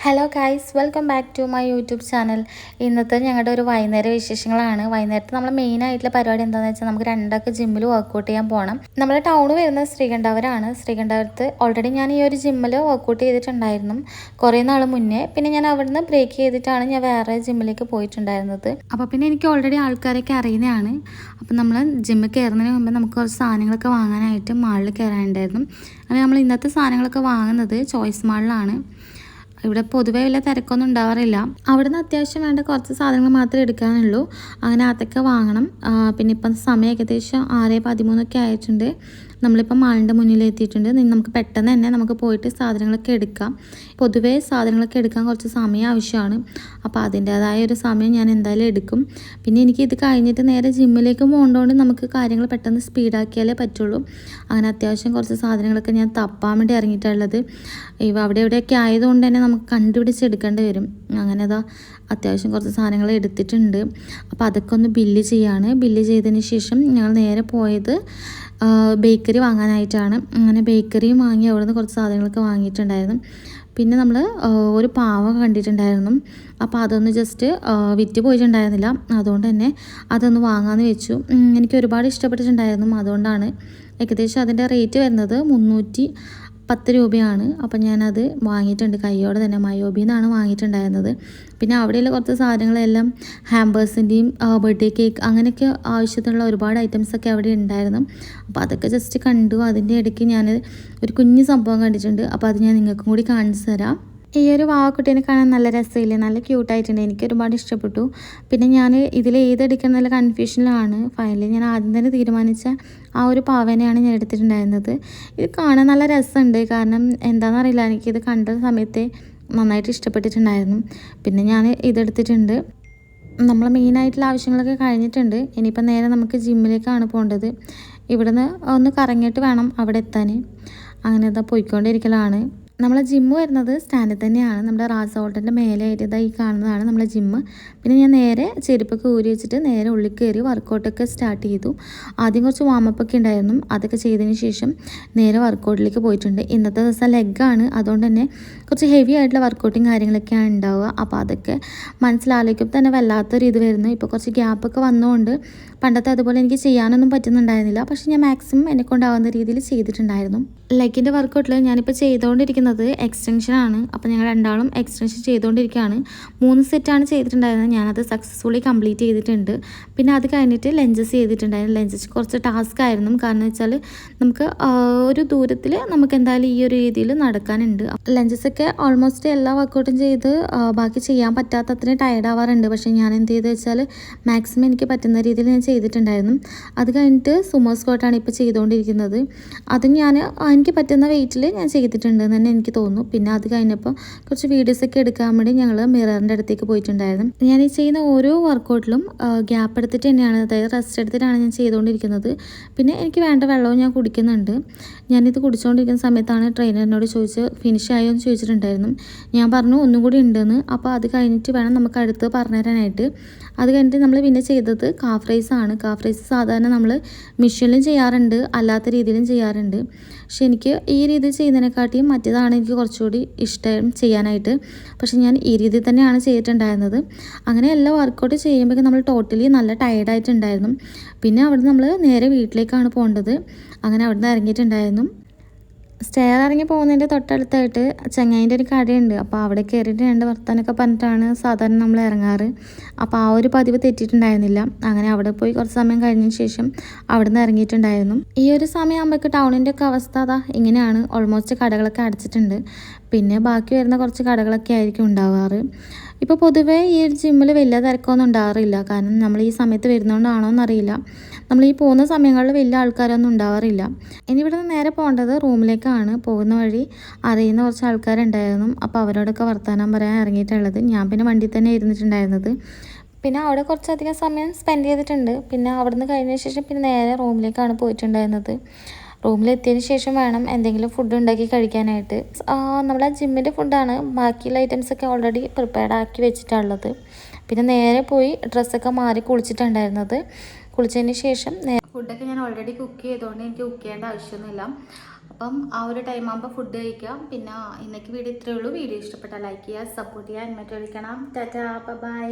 Hello guys, welcome back to my YouTube channel. ഇന്നത്തെ ഞങ്ങളുടെ ഒരു വൈകുന്നേര വിശേഷങ്ങളാണ്. വൈകുന്നേരത്തെ നമ്മൾ മെയിനായിട്ടുള്ള പരിപാടി എന്താണെന്ന് വെച്ചാൽ നമുക്ക് രണ്ടൊക്കെ ജിമ്മിൽ വർക്കൗട്ട് ചെയ്യാൻ പോകണം. നമ്മുടെ ടൗണ് വരുന്നത് ശ്രീകണ്ഠപുരമാണ്. ശ്രീകണ്ഠപുരത്ത് ഓൾറെഡി ഞാൻ ഈ ഒരു ജിമ്മിൽ വർക്കൗട്ട് ചെയ്തിട്ടുണ്ടായിരുന്നു കുറേ നാൾ മുന്നേ. പിന്നെ ഞാൻ അവിടുന്ന് ബ്രേക്ക് ചെയ്തിട്ടാണ് ഞാൻ വേറെ ജിമ്മിലേക്ക് പോയിട്ടുണ്ടായിരുന്നത്. അപ്പോൾ പിന്നെ എനിക്ക് ഓൾറെഡി ആൾക്കാരൊക്കെ അറിയുന്നതാണ്. അപ്പോൾ നമ്മൾ ജിമ്മിൽ കയറുന്നതിന് മുമ്പ് നമുക്ക് കുറച്ച് സാധനങ്ങളൊക്കെ വാങ്ങാനായിട്ട് മാളിൽ കയറാനുണ്ടായിരുന്നു. അങ്ങനെ നമ്മൾ ഇന്നത്തെ സാധനങ്ങളൊക്കെ വാങ്ങുന്നത് ചോയ്സ് മാളിലാണ്. ഇവിടെ പൊതുവേ വലിയ തിരക്കൊന്നും ഉണ്ടാവാറില്ല. അവിടുന്ന് അത്യാവശ്യം വേണ്ട കുറച്ച് സാധനങ്ങൾ മാത്രമേ എടുക്കാനുള്ളൂ. അങ്ങനെ അതൊക്കെ വാങ്ങണം. പിന്നെ ഇപ്പം സമയം ഏകദേശം 6:13 ആയിട്ടുണ്ട്. നമ്മളിപ്പോൾ മാളിൻ്റെ മുന്നിൽ എത്തിയിട്ടുണ്ട്. നമുക്ക് പെട്ടെന്ന് തന്നെ നമുക്ക് പോയിട്ട് സാധനങ്ങളൊക്കെ എടുക്കാം. പൊതുവേ സാധനങ്ങളൊക്കെ എടുക്കാൻ കുറച്ച് സമയം ആവശ്യമാണ്. അപ്പോൾ അതിൻ്റേതായ ഒരു സമയം ഞാൻ എന്തായാലും എടുക്കും. പിന്നെ എനിക്ക് ഇത് കഴിഞ്ഞിട്ട് നേരെ ജിമ്മിലേക്ക് പോകേണ്ടതുകൊണ്ട് നമുക്ക് കാര്യങ്ങൾ പെട്ടെന്ന് സ്പീഡാക്കിയാലേ പറ്റുള്ളൂ. അങ്ങനെ അത്യാവശ്യം കുറച്ച് സാധനങ്ങളൊക്കെ ഞാൻ തപ്പാൻ വേണ്ടി ഇറങ്ങിയിട്ടുള്ളത്. അവിടെ ഇവിടെയൊക്കെ ആയതുകൊണ്ട് തന്നെ നമുക്ക് കണ്ടുപിടിച്ചെടുക്കേണ്ടി വരും. അങ്ങനെ അത്യാവശ്യം കുറച്ച് സാധനങ്ങൾ എടുത്തിട്ടുണ്ട്. അപ്പോൾ അതൊക്കെ ഒന്ന് ബില്ല് ചെയ്യാണ്. ബില്ല് ചെയ്തതിന് ശേഷം ഞങ്ങൾ നേരെ പോയത് ബേക്കറി വാങ്ങാനായിട്ടാണ്. അങ്ങനെ ബേക്കറിയും വാങ്ങി അവിടെ നിന്ന് കുറച്ച് സാധനങ്ങളൊക്കെ വാങ്ങിയിട്ടുണ്ടായിരുന്നു. പിന്നെ നമ്മൾ ഒരു പാവ കണ്ടിട്ടുണ്ടായിരുന്നു. അപ്പോൾ അതൊന്ന് ജസ്റ്റ് വിറ്റ് പോയിട്ടുണ്ടായിരുന്നില്ല. അതുകൊണ്ട് തന്നെ അതൊന്ന് വാങ്ങാമെന്ന് വെച്ചു. എനിക്ക് ഒരുപാട് ഇഷ്ടപ്പെട്ടിട്ടുണ്ടായിരുന്നു. അതുകൊണ്ടാണ് ഏകദേശം അതിൻ്റെ റേറ്റ് വരുന്നത് 310 രൂപയാണ്. അപ്പം ഞാനത് വാങ്ങിയിട്ടുണ്ട്. കയ്യോടെ തന്നെ മയോബിയിൽ നിന്നാണ് വാങ്ങിയിട്ടുണ്ടായിരുന്നത്. പിന്നെ അവിടെയുള്ള കുറച്ച് സാധനങ്ങളെല്ലാം ഹാമ്പേഴ്സിൻ്റെയും ബർത്ത്ഡേ കേക്ക് അങ്ങനെയൊക്കെ ആവശ്യത്തിനുള്ള ഒരുപാട് ഐറ്റംസൊക്കെ അവിടെ ഉണ്ടായിരുന്നു. അപ്പോൾ അതൊക്കെ ജസ്റ്റ് കണ്ടു. അതിൻ്റെ ഇടയ്ക്ക് ഞാൻ ഒരു കുഞ്ഞു സംഭവം കണ്ടിട്ടുണ്ട്. അപ്പോൾ അത് ഞാൻ നിങ്ങൾക്കും കൂടി കാണിച്ചു തരാം. ഈ ഒരു വാവക്കുട്ടീനെ കാണാൻ നല്ല രസമില്ലേ, നല്ല ക്യൂട്ടായിട്ടുണ്ട്. എനിക്ക് ഒരുപാട് ഇഷ്ടപ്പെട്ടു. പിന്നെ ഞാൻ ഇതിൽ ഏതെടുക്കണം എന്നുള്ള കൺഫ്യൂഷനിലാണ്. ഫൈനലി ഞാൻ ആദ്യം തന്നെ തീരുമാനിച്ച ആ ഒരു പാവേനെയാണ് ഞാൻ എടുത്തിട്ടുണ്ടായിരുന്നത്. ഇത് കാണാൻ നല്ല രസമുണ്ട്. കാരണം എന്താണെന്നറിയില്ല, എനിക്കിത് കണ്ട സമയത്തെ നന്നായിട്ട് ഇഷ്ടപ്പെട്ടിട്ടുണ്ടായിരുന്നു. പിന്നെ ഞാൻ ഇതെടുത്തിട്ടുണ്ട്. നമ്മൾ മെയിനായിട്ടുള്ള ആവശ്യങ്ങളൊക്കെ കഴിഞ്ഞിട്ടുണ്ട്. ഇനിയിപ്പോൾ നേരെ നമുക്ക് ജിമ്മിലേക്കാണ് പോകേണ്ടത്. ഇവിടുന്ന് ഒന്ന് കറങ്ങിയിട്ട് വേണം അവിടെ എത്താൻ. അങ്ങനെ പോയിക്കൊണ്ടിരിക്കലാണ്. നമ്മളെ ജിമ്മ് വരുന്നത് സ്റ്റാൻഡിൽ തന്നെയാണ്. നമ്മുടെ റാസ് ഹോട്ടലിൻ്റെ മേലെ ആയിട്ട് ഈ കാണുന്നതാണ് നമ്മളെ ജിമ്മ്. പിന്നെ ഞാൻ നേരെ ചെരുപ്പൊക്കെ ഊരി വെച്ചിട്ട് നേരെ ഉള്ളിൽ കയറി വർക്കൗട്ടൊക്കെ സ്റ്റാർട്ട് ചെയ്തു. ആദ്യം കുറച്ച് വാമപ്പൊക്കെ ഉണ്ടായിരുന്നു. അതൊക്കെ ചെയ്തതിന് ശേഷം നേരെ വർക്കൗട്ടിലേക്ക് പോയിട്ടുണ്ട്. ഇന്നത്തെ ദിവസം ലെഗാണ്. അതുകൊണ്ട് തന്നെ കുറച്ച് ഹെവി ആയിട്ടുള്ള വർക്കൗട്ടും കാര്യങ്ങളൊക്കെയാണ് ഉണ്ടാവുക. അപ്പോൾ അതൊക്കെ മനസ്സിലാലോചിക്കുമ്പോൾ തന്നെ വല്ലാത്തൊരു ഇത് വരുന്നു. ഇപ്പോൾ കുറച്ച് ഗ്യാപ്പൊക്കെ വന്നുകൊണ്ട് പണ്ടത്തെ അതുപോലെ എനിക്ക് ചെയ്യാനൊന്നും പറ്റുന്നുണ്ടായിരുന്നില്ല. പക്ഷേ ഞാൻ മാക്സിമം എന്നെക്കൊണ്ടാവുന്ന രീതിയിൽ ചെയ്തിട്ടുണ്ടായിരുന്നു. ലെഗിൻ്റെ വർക്കൗട്ടിൽ ഞാനിപ്പോൾ ചെയ്തുകൊണ്ടിരിക്കുന്നത് എക്സ്റ്റൻഷനാണ്. അപ്പോൾ ഞങ്ങൾ രണ്ടാളും എക്സ്റ്റൻഷൻ ചെയ്തുകൊണ്ടിരിക്കുകയാണ്. 3 സെറ്റാണ് ചെയ്തിട്ടുണ്ടായിരുന്നത്. ഞാനത് സക്സസ്ഫുള്ളി കംപ്ലീറ്റ് ചെയ്തിട്ടുണ്ട്. പിന്നെ അത് കഴിഞ്ഞിട്ട് ലഞ്ചസ് ചെയ്തിട്ടുണ്ടായിരുന്നു. ലഞ്ചസ് കുറച്ച് ടാസ്ക് ആയിരുന്നു. കാരണം വെച്ചാൽ നമുക്ക് ഒരു ദൂരത്തിൽ നമുക്ക് എന്തായാലും ഈ ഒരു രീതിയിൽ നടക്കാനുണ്ട്. ലഞ്ചസൊക്കെ ഓൾമോസ്റ്റ് എല്ലാ വർക്കൗട്ടും ചെയ്ത് ബാക്കി ചെയ്യാൻ പറ്റാത്തത്രയും ടയർഡ് ആവാറുണ്ട്. പക്ഷേ ഞാൻ എന്ത് ചെയ്തെന്ന് വെച്ചാൽ മാക്സിമം എനിക്ക് പറ്റുന്ന രീതിയിൽ ഞാൻ ചെയ്തിട്ടുണ്ടായിരുന്നു. അത് കഴിഞ്ഞിട്ട് സുമോ സ്ക്വാട്ടാണ് ഇപ്പോൾ ചെയ്തുകൊണ്ടിരിക്കുന്നത്. അത് എനിക്ക് പറ്റുന്ന വെയിറ്റിൽ ഞാൻ ചെയ്തിട്ടുണ്ടെന്ന് തന്നെ എനിക്ക് തോന്നുന്നു. പിന്നെ അത് കഴിഞ്ഞപ്പോൾ കുറച്ച് വീഡിയോസൊക്കെ എടുക്കാൻ വേണ്ടി ഞങ്ങൾ മിററിൻ്റെ അടുത്തേക്ക് പോയിട്ടുണ്ടായിരുന്നു. ഞാൻ ഈ ചെയ്യുന്ന ഓരോ വർക്കൗട്ടിലും ഗ്യാപ്പ് എടുത്തിട്ട് തന്നെയാണ്, അതായത് റെസ്റ്റ് എടുത്തിട്ടാണ് ഞാൻ ചെയ്തുകൊണ്ടിരിക്കുന്നത്. പിന്നെ എനിക്ക് വേണ്ട വെള്ളവും ഞാൻ കുടിക്കുന്നുണ്ട്. ഞാനിത് കുടിച്ചുകൊണ്ടിരിക്കുന്ന സമയത്താണ് ട്രെയിനറിനോട് ഫിനിഷ് ആയോ എന്ന് ചോദിച്ചിട്ടുണ്ടായിരുന്നു. ഞാൻ പറഞ്ഞു ഒന്നും കൂടി ഉണ്ടെന്ന്. അപ്പോൾ അത് കഴിഞ്ഞിട്ട് വേണം നമുക്ക് അടുത്ത് പറഞ്ഞു തരാനായിട്ട്. അത് കഴിഞ്ഞിട്ട് നമ്മൾ പിന്നെ ചെയ്തത് കാഫ് റൈസ് ആണ്. കാഫ് റൈസ് സാധാരണ നമ്മൾ മെഷീനിലും ചെയ്യാറുണ്ട്, അല്ലാത്ത രീതിയിലും ചെയ്യാറുണ്ട്. പക്ഷെ എനിക്ക് ഈ രീതിയിൽ ചെയ്യുന്നതിനെക്കാട്ടിയും മറ്റേതാണ് എനിക്ക് കുറച്ചുകൂടി ഇഷ്ടം ചെയ്യാനായിട്ട്. പക്ഷെ ഞാൻ ഈ രീതിയിൽ തന്നെയാണ് ചെയ്തിട്ടുണ്ടായിരുന്നത്. അങ്ങനെ എല്ലാ വർക്കൗട്ട് ചെയ്യുമ്പോഴേക്കും നമ്മൾ ടോട്ടലി നല്ല ടയർഡായിട്ടുണ്ടായിരുന്നു. പിന്നെ അവിടെ നമ്മൾ നേരെ വീട്ടിലേക്കാണ് പോകേണ്ടത്. അങ്ങനെ അവിടെ നിന്ന് ഇറങ്ങിയിട്ടുണ്ടായിരുന്നു. സ്റ്റെയർ ഇറങ്ങി പോകുന്നതിൻ്റെ തൊട്ടടുത്തായിട്ട് ചങ്ങായിൻ്റെ ഒരു കടയുണ്ട്. അപ്പോൾ അവിടെ കയറിയിട്ട് 2 വർത്താനൊക്കെ പറഞ്ഞിട്ടാണ് സാധാരണ നമ്മൾ ഇറങ്ങാറ്. അപ്പോൾ ആ ഒരു പതിവ് തെറ്റിയിട്ടുണ്ടായിരുന്നില്ല. അങ്ങനെ അവിടെ പോയി കുറച്ച് സമയം കഴിഞ്ഞതിന് ശേഷം അവിടെ നിന്ന് ഇറങ്ങിയിട്ടുണ്ടായിരുന്നു. ഈ ഒരു സമയമാകുമ്പോഴേക്ക് ടൗണിൻ്റെ ഒക്കെ അവസ്ഥ ഇങ്ങനെയാണ്. ഓൾമോസ്റ്റ് കടകളൊക്കെ അടച്ചിട്ടുണ്ട്. പിന്നെ ബാക്കി വരുന്ന കുറച്ച് കടകളൊക്കെ ആയിരിക്കും ഉണ്ടാവാറ്. ഇപ്പോൾ പൊതുവേ ഈ ഒരു ജിമ്മിൽ വലിയ തിരക്കൊന്നും ഉണ്ടാവാറില്ല. കാരണം നമ്മൾ ഈ സമയത്ത് വരുന്നതുകൊണ്ടാണോ എന്നറിയില്ല, നമ്മൾ ഈ പോകുന്ന സമയങ്ങളിൽ വലിയ ആൾക്കാരൊന്നും ഉണ്ടാവാറില്ല. ഇനി ഇവിടെ നിന്ന് നേരെ പോകേണ്ടത് റൂമിലേക്കാണ്. പോകുന്ന വഴി അറിയുന്ന കുറച്ച് ആൾക്കാരുണ്ടായിരുന്നു. അപ്പോൾ അവരോടൊക്കെ വർത്തമാനം പറയാൻ ഇറങ്ങിയിട്ടുള്ളത്. ഞാൻ പിന്നെ വണ്ടിയിൽ തന്നെ ഇരുന്നിട്ടുണ്ടായിരുന്നത്. പിന്നെ അവിടെ കുറച്ചധികം സമയം സ്പെൻഡ് ചെയ്തിട്ടുണ്ട്. പിന്നെ അവിടെ നിന്ന് കഴിഞ്ഞ ശേഷം പിന്നെ നേരെ റൂമിലേക്കാണ് പോയിട്ടുണ്ടായിരുന്നത്. റൂമിലെത്തിയതിന് ശേഷം വേണം എന്തെങ്കിലും ഫുഡ് ഉണ്ടാക്കി കഴിക്കാനായിട്ട്. നമ്മളെ ജിമ്മിൻ്റെ ഫുഡാണ്. ബാക്കിയുള്ള ഐറ്റംസൊക്കെ ഓൾറെഡി പ്രിപ്പയർഡ് ആക്കി വെച്ചിട്ടുള്ളത്. പിന്നെ നേരെ പോയി ഡ്രസ്സൊക്കെ മാറി കുളിച്ചിട്ടുണ്ടായിരുന്നത്. കുളിച്ചതിന് ശേഷം ഫുഡൊക്കെ ഞാൻ ഓൾറെഡി കുക്ക് ചെയ്തുകൊണ്ട് എനിക്ക് കുക്ക് ചെയ്യേണ്ട ആവശ്യമൊന്നുമില്ല. അപ്പം ആ ഒരു ടൈം ആകുമ്പോൾ ഫുഡ് കഴിക്കാം. പിന്നെ ഇന്നേക്ക് വീഡിയോ ഇത്രയേ ഉള്ളൂ. വീഡിയോ ഇഷ്ടപ്പെട്ടാൽ ലൈക്ക് ചെയ്യുക, സപ്പോർട്ട് ചെയ്യുക, മറ്റൊരു കാണാം. ടാറ്റാ, ബൈ.